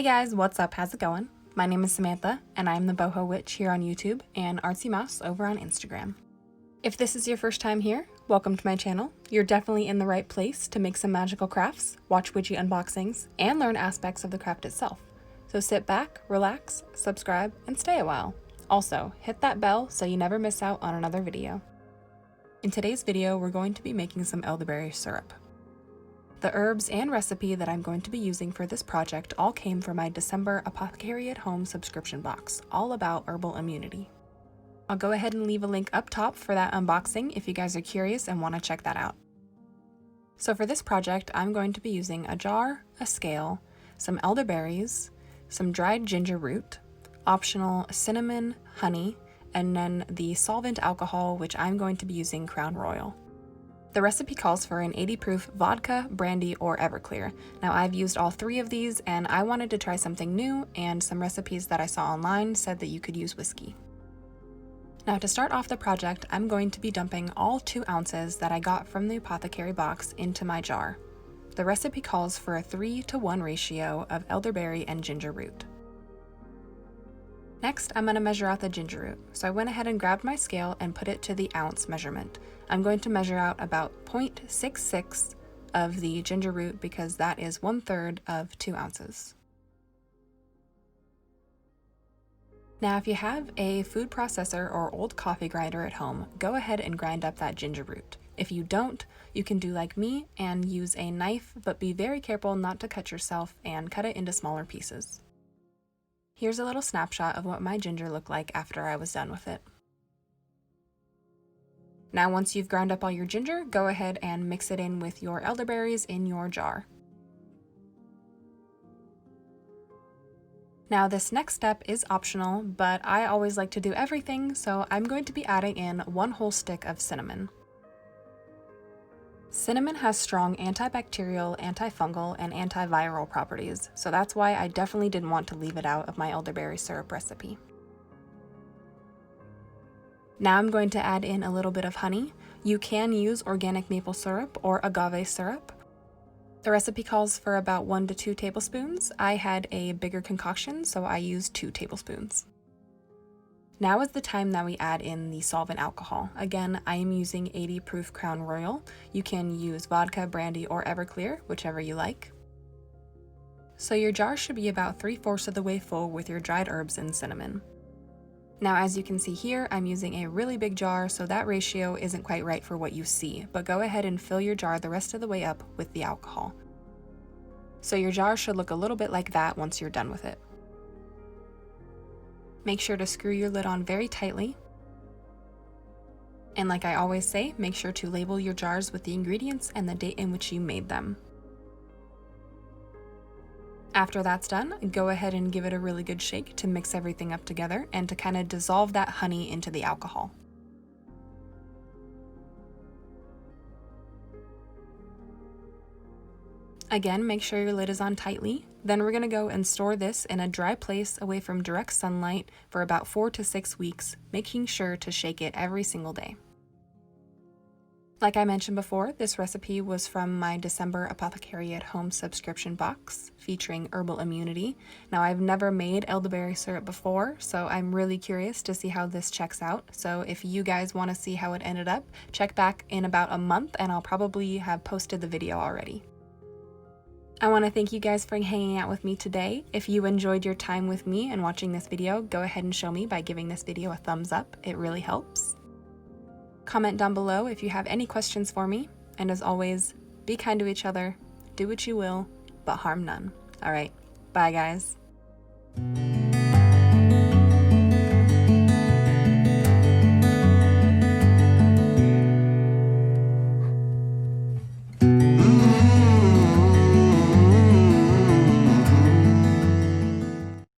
Hey guys, what's up? How's it going? My name is Samantha, and I'm the Boho Witch here on YouTube and Artsy Mouse over on Instagram. If this is your first time here, welcome to my channel. You're definitely in the right place to make some magical crafts, watch witchy unboxings, and learn aspects of the craft itself. So sit back, relax, subscribe, and stay a while. Also, hit that bell so you never miss out on another video. In today's video, we're going to be making some elderberry syrup. The herbs and recipe that I'm going to be using for this project all came from my December Apothecary at Home subscription box, all about herbal immunity. I'll go ahead and leave a link up top for that unboxing if you guys are curious and want to check that out. So for this project, I'm going to be using a jar, a scale, some elderberries, some dried ginger root, optional cinnamon, honey, and then the solvent alcohol, which I'm going to be using Crown Royal. The recipe calls for an 80 proof vodka, brandy, or Everclear. Now I've used all three of these and I wanted to try something new, and some recipes that I saw online said that you could use whiskey. Now to start off the project, I'm going to be dumping all 2 ounces that I got from the Apothecary box into my jar. The recipe calls for a 3:1 ratio of elderberry and ginger root. Next, I'm going to measure out the ginger root. So I went ahead and grabbed my scale and put it to the ounce measurement. I'm going to measure out about 0.66 of the ginger root because that is 1/3 of 2 ounces. Now, if you have a food processor or old coffee grinder at home, go ahead and grind up that ginger root. If you don't, you can do like me and use a knife, but be very careful not to cut yourself and cut it into smaller pieces. Here's a little snapshot of what my ginger looked like after I was done with it. Now once you've ground up all your ginger, go ahead and mix it in with your elderberries in your jar. Now this next step is optional, but I always like to do everything, so I'm going to be adding in 1 whole stick of cinnamon. Cinnamon has strong antibacterial, antifungal, and antiviral properties, so that's why I definitely didn't want to leave it out of my elderberry syrup recipe. Now I'm going to add in a little bit of honey. You can use organic maple syrup or agave syrup. The recipe calls for about 1 to 2 tablespoons. I had a bigger concoction, so I used 2 tablespoons. Now is the time that we add in the solvent alcohol. Again, I am using 80 proof Crown Royal. You can use vodka, brandy, or Everclear, whichever you like. So your jar should be about 3/4 of the way full with your dried herbs and cinnamon. Now as you can see here, I'm using a really big jar, so that ratio isn't quite right for what you see, but go ahead and fill your jar the rest of the way up with the alcohol. So your jar should look a little bit like that once you're done with it. Make sure to screw your lid on very tightly. And like I always say, make sure to label your jars with the ingredients and the date in which you made them. After that's done, go ahead and give it a really good shake to mix everything up together and to kind of dissolve that honey into the alcohol. Again, make sure your lid is on tightly. Then we're going to go and store this in a dry place away from direct sunlight for about 4 to 6 weeks, making sure to shake it every single day. Like I mentioned before, this recipe was from my December Apothecary at Home subscription box featuring herbal immunity. Now I've never made elderberry syrup before, so I'm really curious to see how this checks out. So if you guys want to see how it ended up, check back in about a month and I'll probably have posted the video already. I want to thank you guys for hanging out with me today. If you enjoyed your time with me and watching this video, go ahead and show me by giving this video a thumbs up. It really helps. Comment down below if you have any questions for me. And as always, be kind to each other, do what you will, but harm none. All right, bye guys.